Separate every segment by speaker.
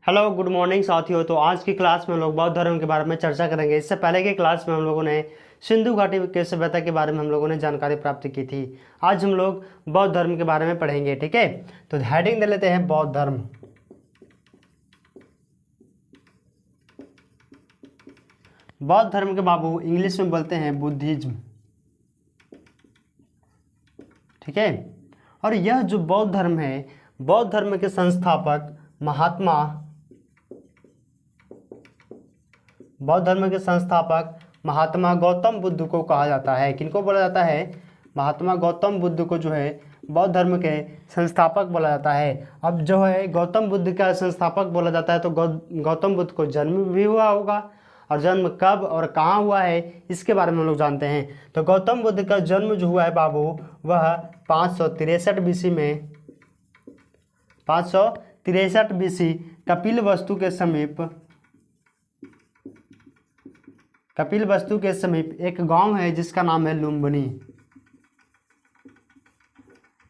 Speaker 1: Hello good morning साथियों। तो आज की क्लास में हम लोग बौद्ध धर्म के बारे में चर्चा करेंगे। इससे पहले की क्लास में हम लोगों ने सिंधु घाटी के सभ्यता के बारे में हम लोगों ने जानकारी प्राप्त की थी। आज हम लोग बौद्ध धर्म के बारे में पढ़ेंगे, ठीक है। तो हेडिंग दे लेते हैं बौद्ध धर्म। बौद्ध धर्म के बाबू इंग्लिश में बोलते हैं बुद्धिज्म, ठीक है। और यह जो बौद्ध धर्म है, बौद्ध धर्म के संस्थापक महात्मा गौतम बुद्ध को कहा जाता है। किनको बोला जाता है? महात्मा गौतम बुद्ध को जो है बौद्ध धर्म के संस्थापक बोला जाता है। अब जो है गौतम बुद्ध का संस्थापक बोला जाता है, तो गौतम बुद्ध को जन्म भी हुआ होगा, और जन्म कब और कहाँ हुआ है इसके बारे में हम लोग जानते हैं। तो गौतम बुद्ध का जन्म जो हुआ है बाबू, वह 563 बीसी में 563 बीसी कपिलवस्तु के समीप एक गांव है जिसका नाम है लुम्बिनी।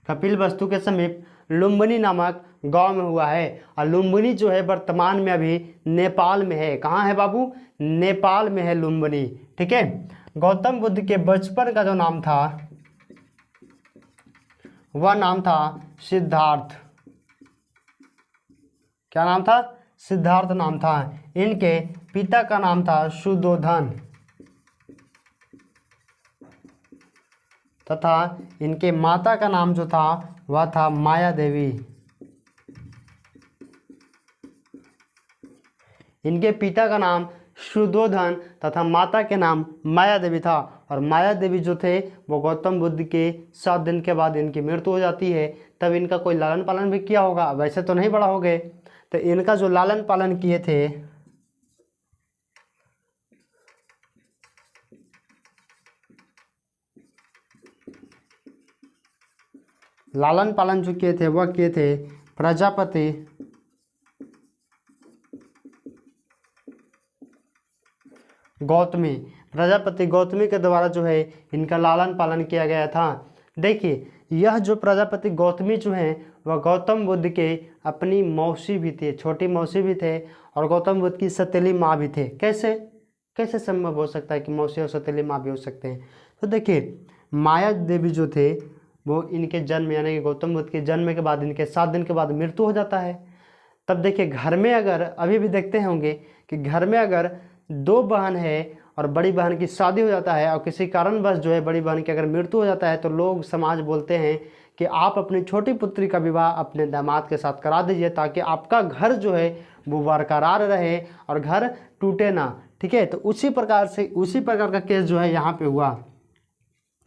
Speaker 1: कपिलवस्तु के समीप लुम्बिनी नामक गांव में हुआ है। और लुम्बिनी जो है वर्तमान में अभी नेपाल में है। कहाँ है बाबू? नेपाल में है लुम्बिनी, ठीक है। गौतम बुद्ध के बचपन का जो नाम था वह नाम था सिद्धार्थ। क्या नाम था? सिद्धार्थ नाम था। इनके पिता का नाम था शुद्धोधन तथा इनके माता का नाम जो था वह था माया देवी। इनके पिता का नाम शुद्धोधन तथा माता के नाम माया देवी था। और माया देवी जो थे वो गौतम बुद्ध के 7 दिन के बाद इनकी मृत्यु हो जाती है। तब इनका कोई लालन पालन भी किया होगा, वैसे तो नहीं बड़ा हो गए। तो इनका जो लालन पालन किए थे, लालन पालन जो किए थे वह किए थे प्रजापति गौतमी के द्वारा जो है इनका लालन पालन किया गया था। देखिए, यह जो प्रजापति गौतमी जो है वह गौतम बुद्ध के अपनी मौसी भी थे, छोटी मौसी भी थे, और गौतम बुद्ध की सतीली माँ भी थे। कैसे संभव हो सकता है कि मौसी और सतीली माँ भी हो सकते हैं? तो देखिए, माया देवी जो थे वो इनके जन्म यानी कि गौतम बुद्ध के जन्म के बाद इनके 7 दिन के बाद मृत्यु हो जाता है। तब देखिए, घर में अगर अभी भी देखते होंगे कि घर में अगर 2 बहन है और बड़ी बहन की शादी हो जाता है और किसी कारणवश जो है बड़ी बहन की अगर मृत्यु हो जाता है, तो लोग समाज बोलते हैं कि आप अपनी छोटी पुत्री का विवाह अपने दामाद के साथ करा दीजिए ताकि आपका घर जो है वो बरकरार रहे और घर टूटे ना, ठीक है। तो उसी प्रकार का केस जो है यहाँ पे हुआ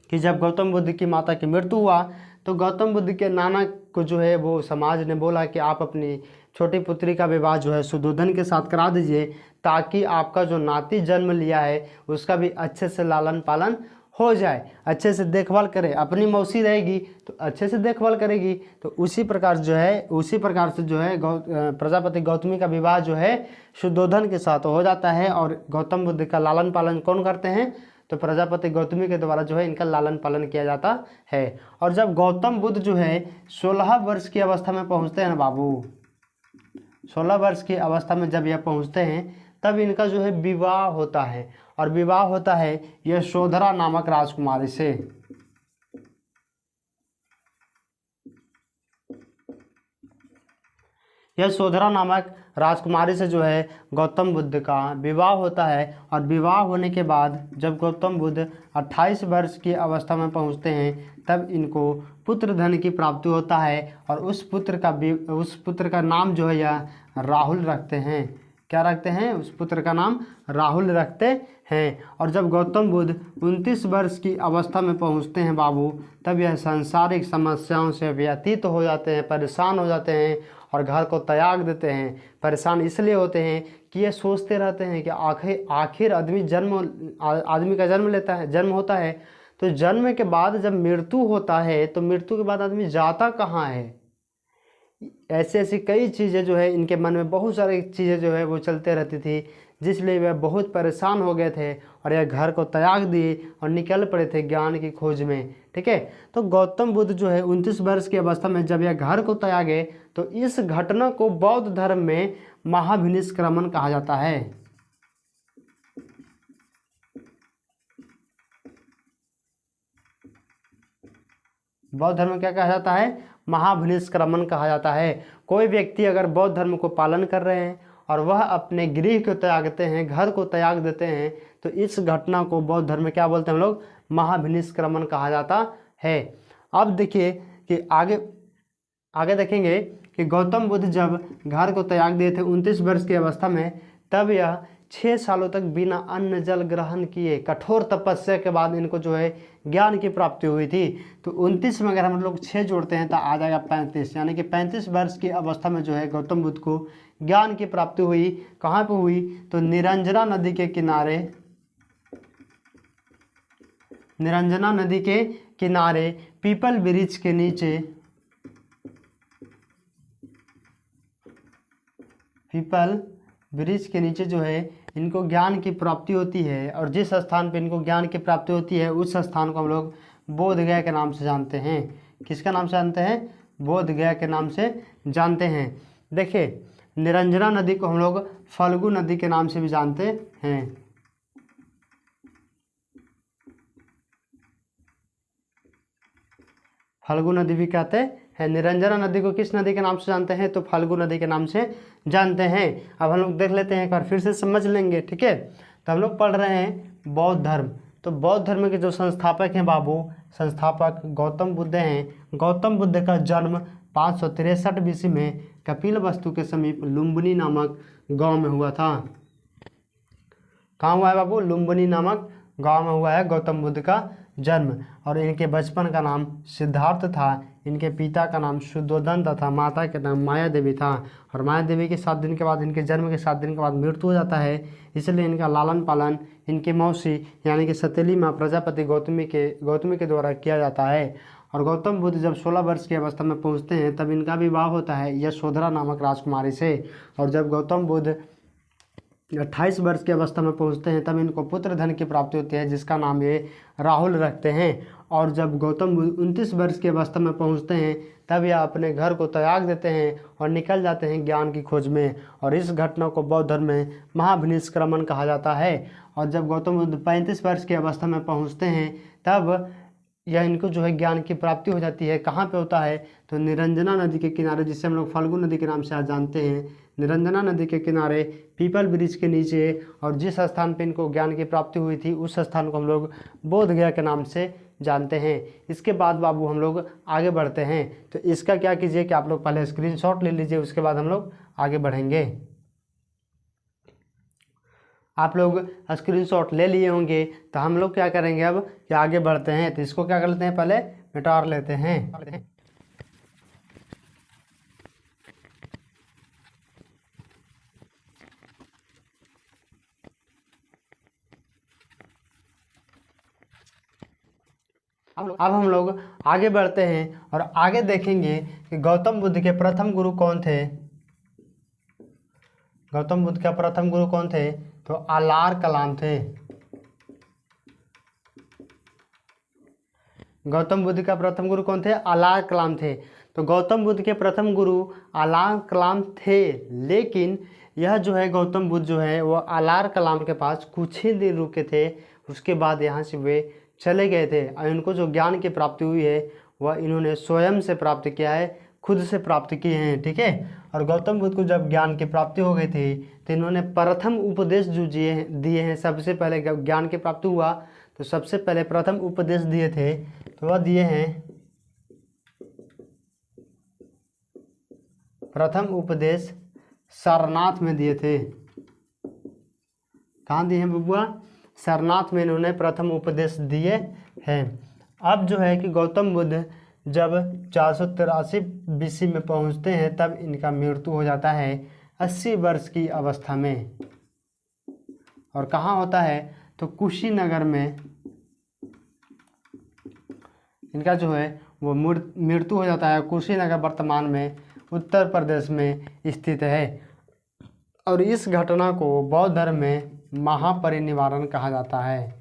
Speaker 1: कि जब गौतम बुद्ध की माता की मृत्यु हुआ तो गौतम बुद्ध के नाना को जो है वो समाज ने बोला कि आप अपनी छोटी पुत्री का विवाह जो है शुद्धोधन के साथ करा दीजिए ताकि आपका जो नाती जन्म लिया है उसका भी अच्छे से लालन पालन हो जाए, अच्छे से देखभाल करे। अपनी मौसी रहेगी तो अच्छे से देखभाल करेगी। तो उसी प्रकार से जो है प्रजापति गौतमी का विवाह जो है शुद्धोधन के साथ हो जाता है। और गौतम बुद्ध का लालन पालन कौन करते हैं? तो प्रजापति गौतमी के द्वारा जो है इनका लालन पालन किया जाता है। और जब गौतम बुद्ध जो है 16 वर्ष की अवस्था में पहुँचते हैं ना बाबू, 16 वर्ष की अवस्था में जब यह पहुँचते हैं तब इनका जो है विवाह होता है। और विवाह होता है यशोधरा नामक राजकुमारी से। यशोधरा नामक राजकुमारी से जो है गौतम बुद्ध का विवाह होता है। और विवाह होने के बाद जब गौतम बुद्ध 28 वर्ष की अवस्था में पहुंचते हैं तब इनको पुत्र धन की प्राप्ति होता है। और उस पुत्र का नाम जो है यह राहुल रखते हैं। क्या रखते हैं? उस पुत्र का नाम राहुल रखते हैं। और जब गौतम बुद्ध 29 वर्ष की अवस्था में पहुंचते हैं बाबू, तब यह सांसारिक समस्याओं से व्यतीत हो जाते हैं, परेशान हो जाते हैं और घर को त्याग देते हैं। परेशान इसलिए होते हैं कि ये सोचते रहते हैं कि आखिर आदमी का जन्म होता है, तो जन्म के बाद जब मृत्यु होता है तो मृत्यु के बाद आदमी जाता कहाँ है? ऐसी कई चीज़ें जो है इनके मन में, बहुत सारी चीज़ें जो है वो चलते रहती थी, जिसलिए वह बहुत परेशान हो गए थे और यह घर को त्याग दिए और निकल पड़े थे ज्ञान की खोज में, ठीक है। तो गौतम बुद्ध जो है 29 वर्ष की अवस्था में जब यह घर को त्यागे तो इस घटना को बौद्ध धर्म में महाभिनिष्क्रमण कहा जाता है। बौद्ध धर्म में क्या कहा जाता है? महाभिनिष्क्रमण कहा जाता है। कोई व्यक्ति अगर बौद्ध धर्म को पालन कर रहे हैं और वह अपने गृह को त्यागते हैं, घर को त्याग देते हैं, तो इस घटना को बौद्ध धर्म में क्या बोलते हैं हम लोग? महाभिनिष्क्रमण कहा जाता है। अब देखिए कि आगे देखेंगे कि गौतम बुद्ध जब घर को त्याग दिए थे 29 वर्ष की अवस्था में, तब यह 6 सालों तक बिना अन्न जल ग्रहण किए कठोर तपस्या के बाद इनको जो है ज्ञान की प्राप्ति हुई थी। तो 29 में अगर हम लोग 6 जोड़ते हैं तो आ जाएगा 35, यानी कि 35 वर्ष की अवस्था में जो है गौतम बुद्ध को ज्ञान की प्राप्ति हुई। कहाँ पे हुई? तो निरंजना नदी के किनारे, निरंजना नदी के किनारे पीपल वृक्ष के नीचे, पीपल वृक्ष के नीचे जो है इनको ज्ञान की प्राप्ति होती है। और जिस स्थान पे इनको ज्ञान की प्राप्ति होती है उस स्थान को हम लोग बोध गया के नाम से जानते हैं। किसका नाम से जानते हैं? बोध गया के नाम से जानते हैं। देखिए निरंजना नदी को हम लोग फल्गु नदी के नाम से भी जानते हैं। फल्गु नदी भी कहते हैं। निरंजना नदी को किस नदी के नाम से जानते हैं? तो फल्गु नदी के नाम से जानते हैं। अब हम लोग देख लेते हैं, एक बार फिर से समझ लेंगे, ठीक है। तो हम लोग पढ़ रहे हैं बौद्ध धर्म। तो बौद्ध धर्म के जो संस्थापक हैं बाबू, संस्थापक गौतम बुद्ध हैं। गौतम बुद्ध का जन्म 563 BC में कपिलवस्तु के समीप लुम्बिनी नामक गांव में हुआ था। कहाँ हुआ है बाबू? लुम्बिनी नामक गांव में हुआ है गौतम बुद्ध का जन्म। और इनके बचपन का नाम सिद्धार्थ था। इनके पिता का नाम शुद्धोधन तथा माता का नाम माया देवी था। और माया देवी के 7 दिन के बाद, इनके जन्म के 7 दिन के बाद मृत्यु हो जाता है। इसलिए इनका लालन पालन इनकी मौसी यानी कि सतीली माँ प्रजापति गौतमी के द्वारा किया जाता है। और गौतम बुद्ध जब 16 वर्ष की अवस्था में पहुँचते हैं तब इनका विवाह होता है यशोधरा नामक राजकुमारी से। और जब गौतम बुद्ध 28 वर्ष की अवस्था में पहुंचते हैं तब इनको पुत्र धन की प्राप्ति होती है, जिसका नाम ये राहुल रखते हैं। और जब गौतम बुद्ध 29 वर्ष की अवस्था में पहुंचते हैं तब यह अपने घर को त्याग देते हैं और निकल जाते हैं ज्ञान की खोज में। और इस घटना को बौद्ध धर्म में महाभिनिष्क्रमण कहा जाता है। और जब गौतम बुद्ध 35 वर्ष की अवस्था में पहुँचते हैं तब यह इनको जो है ज्ञान की प्राप्ति हो जाती है। कहाँ पे होता है? तो निरंजना नदी के किनारे, जिसे हम लोग फल्गु नदी के नाम से आज जानते हैं। निरंजना नदी के किनारे पीपल वृक्ष के नीचे, और जिस स्थान पे इनको ज्ञान की प्राप्ति हुई थी उस स्थान को हम लोग बोध गया के नाम से जानते हैं। इसके बाद बाबू हम लोग आगे बढ़ते हैं। तो इसका क्या कीजिए कि आप लोग पहले स्क्रीनशॉट ले लीजिए, उसके बाद हम लोग आगे बढ़ेंगे। आप लोग स्क्रीनशॉट ले लिए होंगे, तो हम लोग क्या करेंगे अब कि आगे बढ़ते हैं। तो इसको क्या कर लेते हैं, पहले मिटा लेते हैं। अब हम लोग आगे बढ़ते हैं और आगे देखेंगे कि गौतम बुद्ध के प्रथम गुरु कौन थे। गौतम बुद्ध का प्रथम गुरु कौन थे? तो अलार कलाम थे। गौतम बुद्ध का प्रथम गुरु कौन थे? अलार कलाम थे। तो गौतम बुद्ध के प्रथम गुरु अलार कलाम थे, लेकिन यह जो है गौतम बुद्ध जो है वो अलार कलाम के पास कुछ ही दिन रुके थे। उसके बाद यहाँ से वे चले गए थे। और इनको जो ज्ञान की प्राप्ति हुई है वह इन्होंने स्वयं से प्राप्त किया है, खुद से प्राप्त किए हैं, ठीक है। और गौतम बुद्ध को जब ज्ञान की प्राप्ति हो गई थी तो इन्होंने प्रथम उपदेश जो दिए हैं, सबसे पहले ज्ञान की प्राप्ति हुआ तो सबसे पहले प्रथम उपदेश दिए थे, तो वह दिए हैं, प्रथम उपदेश सारनाथ में दिए थे। कहाँ दिए हैं बबुआ? सारनाथ में इन्होंने प्रथम उपदेश दिए हैं। अब जो है कि गौतम बुद्ध जब 483 BC में पहुंचते हैं तब इनका मृत्यु हो जाता है 80 वर्ष की अवस्था में। और कहाँ होता है? तो कुशीनगर में इनका जो है वो मृत्यु हो जाता है। कुशीनगर वर्तमान में उत्तर प्रदेश में स्थित है। और इस घटना को बौद्ध धर्म में महापरिनिर्वाण कहा जाता है।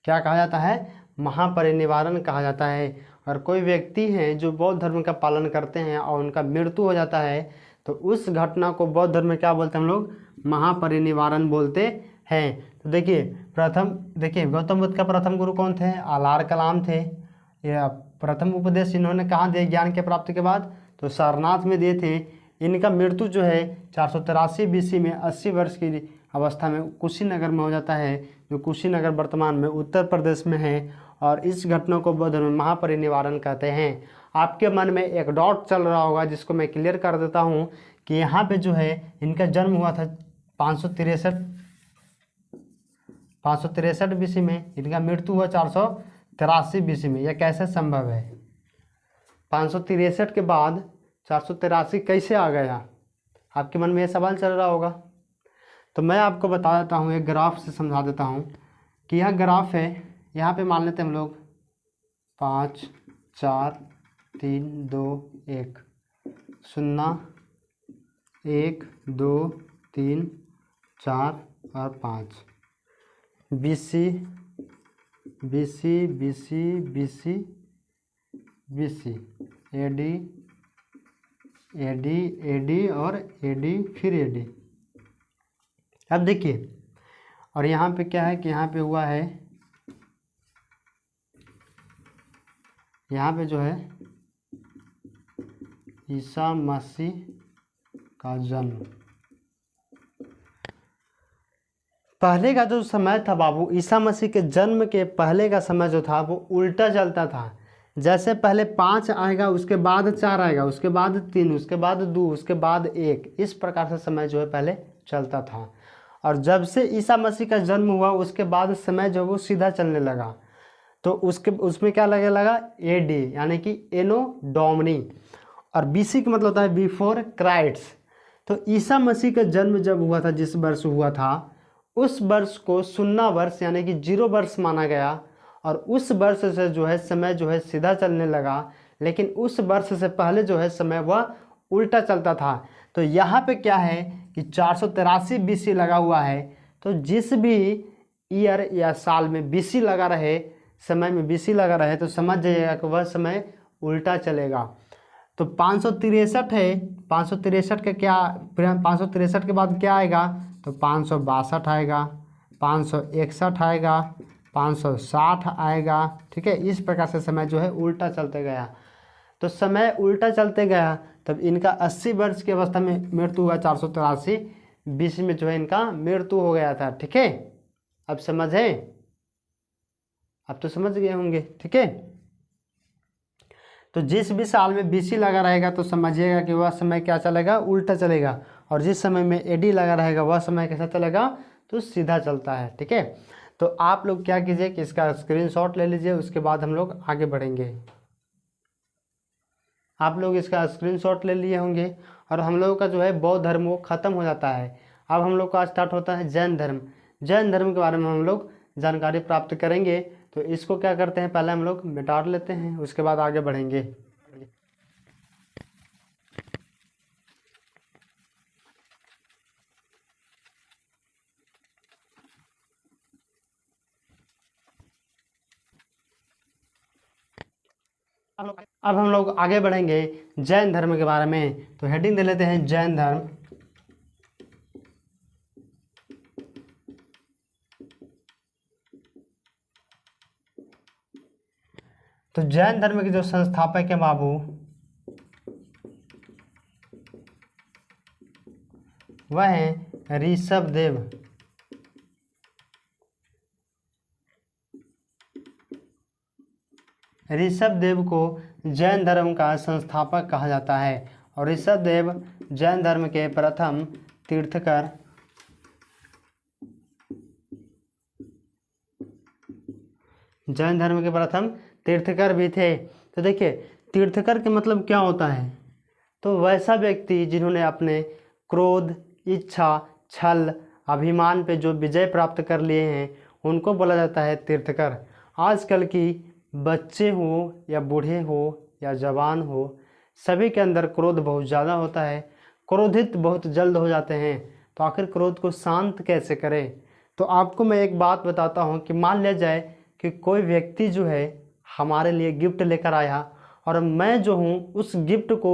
Speaker 1: क्या कहा जाता है, महापरिनिर्वाण कहा जाता है। और कोई व्यक्ति हैं जो बौद्ध धर्म का पालन करते हैं और उनका मृत्यु हो जाता है तो उस घटना को बौद्ध धर्म में क्या बोलते हैं हम लोग, महापरिनिर्वाण बोलते हैं। तो देखिए गौतम बुद्ध का प्रथम गुरु कौन थे, आलार कलाम थे। यह प्रथम उपदेश इन्होंने कहाँ दिए ज्ञान के प्राप्ति के बाद, तो सारनाथ में दिए थे। इनका मृत्यु जो है 483 BC में 80 वर्ष की अवस्था में कुशीनगर में हो जाता है, जो कुशीनगर वर्तमान में उत्तर प्रदेश में है। और इस घटना को बौद्ध धर्म में महापरिनिर्वाण कहते हैं। आपके मन में एक डॉट चल रहा होगा जिसको मैं क्लियर कर देता हूँ कि यहाँ पे जो है इनका जन्म हुआ था 563 BC में, इनका मृत्यु हुआ 483 BC में। यह कैसे संभव है, 563 के बाद 483 कैसे आ गया, आपके मन में यह सवाल चल रहा होगा। तो मैं आपको बता देता हूँ, एक ग्राफ से समझा देता हूँ कि यह ग्राफ है। यहाँ पे मान लेते हैं हम लोग 5 4 3 2 1 0 1 2 3 4 और 5 BC BC BC BC BC AD AD AD और AD फिर AD। अब देखिए, और यहाँ पे क्या है कि यहाँ पे हुआ है, यहाँ पे जो है ईसा मसीह का जन्म। पहले का जो समय था बाबू, ईसा मसीह के जन्म के पहले का समय जो था वो उल्टा चलता था। जैसे पहले 5 आएगा, उसके बाद 4 आएगा, उसके बाद 3, उसके बाद 2, उसके बाद 1, इस प्रकार से समय जो है पहले चलता था। और जब से ईसा मसीह का जन्म हुआ उसके बाद समय जो वो सीधा चलने लगा। तो उसमें क्या लगे लगा, AD यानी कि एनो डोमिनी, और BC का मतलब होता है बिफोर क्राइस्ट। तो ईसा मसीह का जन्म जब हुआ था, जिस वर्ष हुआ था, उस वर्ष को 0 वर्ष यानी कि 0 वर्ष माना गया। और उस वर्ष से जो है समय जो है सीधा चलने लगा, लेकिन उस वर्ष से पहले जो है समय वह उल्टा चलता था। तो यहाँ पे क्या है कि 483 BC लगा हुआ है। तो जिस भी ईयर या साल में BC लगा रहे, समय में BC लगा रहे, तो समझ जाइएगा कि वह समय उल्टा चलेगा। तो 563 है, 563 के क्या, 563 के बाद क्या आएगा, तो 562 आएगा, 561 आएगा, 560 आएगा। ठीक है, इस प्रकार से समय जो है उल्टा चलते गया। तो समय उल्टा चलते गया, तब इनका 80 वर्ष की अवस्था में मृत्यु हुआ, 483 BC में जो है इनका मृत्यु हो गया था। ठीक है, अब समझे, अब तो समझ गए होंगे। ठीक है, तो जिस भी साल में BC लगा रहेगा तो समझिएगा कि वह समय क्या चलेगा, उल्टा चलेगा। और जिस समय में AD लगा रहेगा वह समय कैसा चलेगा, तो सीधा चलता है। ठीक है, तो आप लोग क्या कीजिए कि इसका स्क्रीनशॉट ले लीजिए, उसके बाद हम लोग आगे बढ़ेंगे। आप लोग इसका स्क्रीनशॉट ले लिए होंगे। और हम लोगों का जो है बौद्ध धर्म वो खत्म हो जाता है। अब हम लोग का स्टार्ट होता है जैन धर्म। जैन धर्म के बारे में हम लोग जानकारी प्राप्त करेंगे। तो इसको क्या करते हैं, पहले हम लोग मिटा लेते हैं, उसके बाद आगे बढ़ेंगे। अब हम लोग आगे बढ़ेंगे जैन धर्म के बारे में। तो हेडिंग दे लेते हैं जैन धर्म। तो जैन धर्म के जो संस्थापक है बाबू, वह है ऋषभदेव। ऋषभदेव को जैन धर्म का संस्थापक कहा जाता है। और ऋषभदेव जैन धर्म के प्रथम तीर्थकर जैन धर्म के प्रथम तीर्थकर भी थे। तो देखिए, तीर्थकर के मतलब क्या होता है, तो वैसा व्यक्ति जिन्होंने अपने क्रोध, इच्छा, छल, अभिमान पे जो विजय प्राप्त कर लिए हैं उनको बोला जाता है तीर्थकर। आजकल की बच्चे हो या बूढ़े हो या जवान हो, सभी के अंदर क्रोध बहुत ज़्यादा होता है, क्रोधित बहुत जल्द हो जाते हैं। तो आखिर क्रोध को शांत कैसे करें, तो आपको मैं एक बात बताता हूँ कि मान लिया जाए कि कोई व्यक्ति जो है हमारे लिए गिफ्ट लेकर आया और मैं जो हूँ उस गिफ्ट को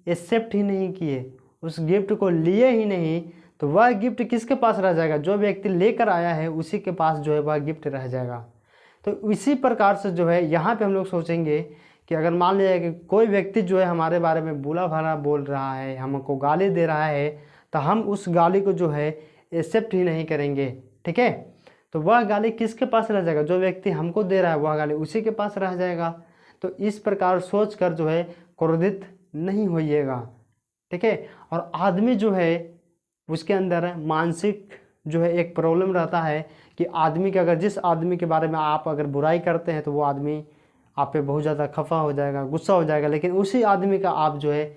Speaker 1: एक्सेप्ट ही नहीं किए, उस गिफ्ट को लिए ही नहीं, तो वह गिफ्ट किसके पास रह जाएगा? जो व्यक्ति लेकर आया है उसी के पास जो है वह गिफ्ट रह जाएगा। तो इसी प्रकार से जो है यहाँ पे हम लोग सोचेंगे कि अगर मान लिया कि कोई व्यक्ति जो है हमारे बारे में बुरा भला बोल रहा है, हमको गाली दे रहा है, तो हम उस गाली को जो है एक्सेप्ट ही नहीं करेंगे। ठीक है, तो वह गाली किसके पास रह जाएगा? जो व्यक्ति हमको दे रहा है वह गाली उसी के पास रह जाएगा। तो इस प्रकार सोच कर जो है क्रोधित नहीं होइएगा। ठीक है, और आदमी जो है उसके अंदर मानसिक जो है एक प्रॉब्लम रहता है कि आदमी के अगर जिस आदमी के बारे में आप अगर बुराई करते हैं तो वो आदमी आप पे बहुत ज़्यादा खफा हो जाएगा, गुस्सा हो जाएगा, लेकिन उसी आदमी का आप जो है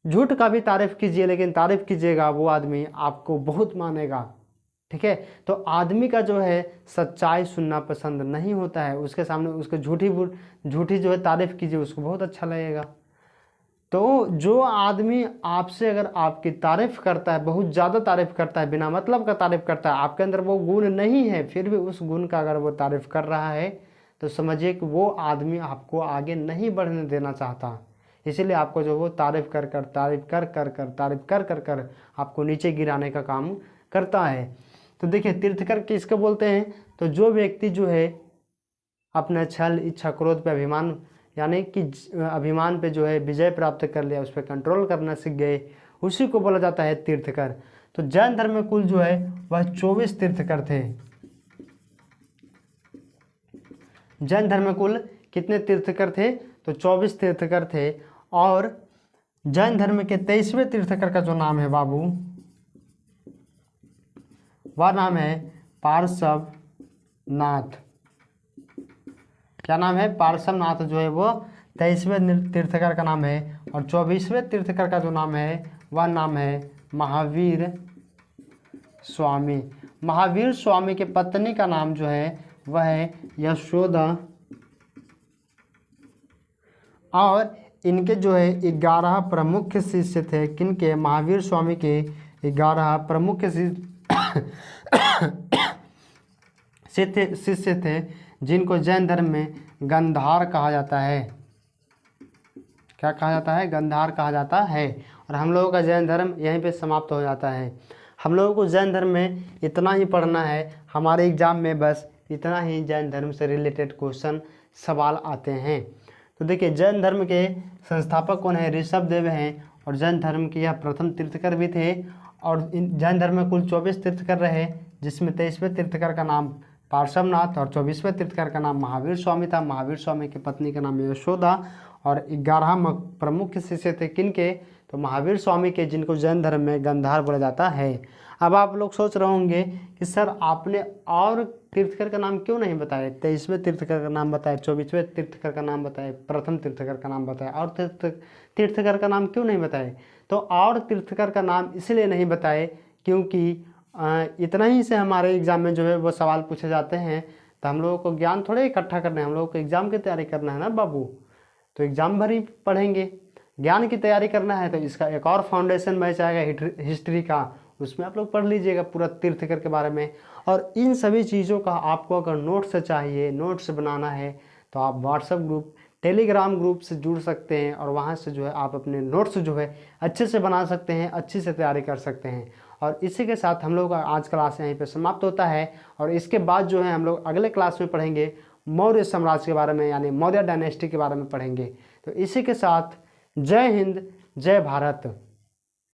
Speaker 1: झूठ का भी तारीफ़ कीजिए, लेकिन तारीफ़ कीजिएगा वो आदमी आपको बहुत मानेगा। ठीक है, तो आदमी का जो है सच्चाई सुनना पसंद नहीं होता है, उसके सामने उसको झूठी जो है तारीफ़ कीजिए, उसको बहुत अच्छा लगेगा। तो जो आदमी आपसे अगर आपकी तारीफ़ करता है, बहुत ज़्यादा तारीफ़ करता है, बिना मतलब का तारीफ़ करता है, आपके अंदर वो गुण नहीं है, फिर भी उस गुण का अगर वो तारीफ़ कर रहा है तो समझिए कि वो आदमी आपको आगे नहीं बढ़ने देना चाहता। इसीलिए आपको जो वो तारीफ़ कर कर आपको नीचे गिराने का काम करता है। तो देखिए तीर्थकर किसको बोलते हैं? तो जो व्यक्ति जो है अपने छल, इच्छा, क्रोध पे अभिमान, यानी कि अभिमान पे जो है विजय प्राप्त कर लिया, उस पर कंट्रोल करना सीख गए, उसी को बोला जाता है तीर्थकर। तो जैन धर्म में कुल जो है वह 24 तीर्थकर थे। जैन धर्म में कुल कितने तीर्थकर थे? तो 24 तीर्थकर थे। और जैन धर्म के 23वें तीर्थकर का जो नाम है बाबू, वह नाम है पार्श्वनाथ। क्या नाम है? पार्श्वनाथ जो है वो 23वें तीर्थकर का नाम है। और 24वें तीर्थकर का जो नाम है वह नाम है महावीर स्वामी। महावीर स्वामी के पत्नी का नाम जो है वह है यशोदा। और इनके जो है 11 प्रमुख शिष्य थे। किनके? महावीर स्वामी के 11 प्रमुख शिष्य थे, जिनको जैन धर्म में गंधार कहा जाता है। क्या कहा जाता है? गंधार कहा जाता है। और हम लोगों का जैन धर्म यहीं पे समाप्त हो जाता है। हम लोगों को जैन धर्म में इतना ही पढ़ना है, हमारे एग्जाम में बस इतना ही जैन धर्म से रिलेटेड क्वेश्चन सवाल आते हैं। तो देखिए जैन धर्म के संस्थापक कौन है? ऋषभदेव हैं। और जैन धर्म के यह प्रथम तीर्थकर भी थे। और इन जैन धर्म में कुल 24 तीर्थकर रहे, जिसमें 23वें तीर्थकर का नाम पार्श्वनाथ और 24वें तीर्थकर का नाम महावीर स्वामी था। महावीर स्वामी की पत्नी का नाम यशोदा। और 11 प्रमुख शिष्य थे। किनके? तो महावीर स्वामी के, जिनको जैन धर्म में गंधार बोला जाता है। अब आप लोग सोच रहे होंगे कि सर आपने और तीर्थकर का नाम क्यों नहीं बताया? 23वें तीर्थकर का नाम बताया, 24वें तीर्थकर का नाम बताया, प्रथम तीर्थकर का नाम बताया, और तीर्थकर का नाम क्यों नहीं बताए? तो और तीर्थकर का नाम इसलिए नहीं बताए क्योंकि इतना ही से हमारे एग्ज़ाम में जो है वो सवाल पूछे जाते हैं। तो हम लोगों को ज्ञान थोड़े इकट्ठा करना है, हम लोगों को एग्ज़ाम की तैयारी करना है ना बाबू। तो एग्ज़ाम भर ही पढ़ेंगे, ज्ञान की तैयारी करना है। तो इसका एक और फाउंडेशन बैच आएगा हिस्ट्री का, उसमें आप लोग पढ़ लीजिएगा पूरा तीर्थकर के बारे में। और इन सभी चीज़ों का आपको अगर नोट्स चाहिए, नोट्स बनाना है, तो आप व्हाट्सएप ग्रुप, टेलीग्राम ग्रुप से जुड़ सकते हैं। और वहाँ से जो है आप अपने नोट्स जो है अच्छे से बना सकते हैं, अच्छी से तैयारी कर सकते हैं। और इसी के साथ हम लोग का आज क्लास यहीं पे समाप्त होता है। और इसके बाद जो है हम लोग अगले क्लास में पढ़ेंगे मौर्य साम्राज्य के बारे में, यानी मौर्य डायनेस्टी के बारे में पढ़ेंगे। तो इसी के साथ जय हिंद, जय भारत।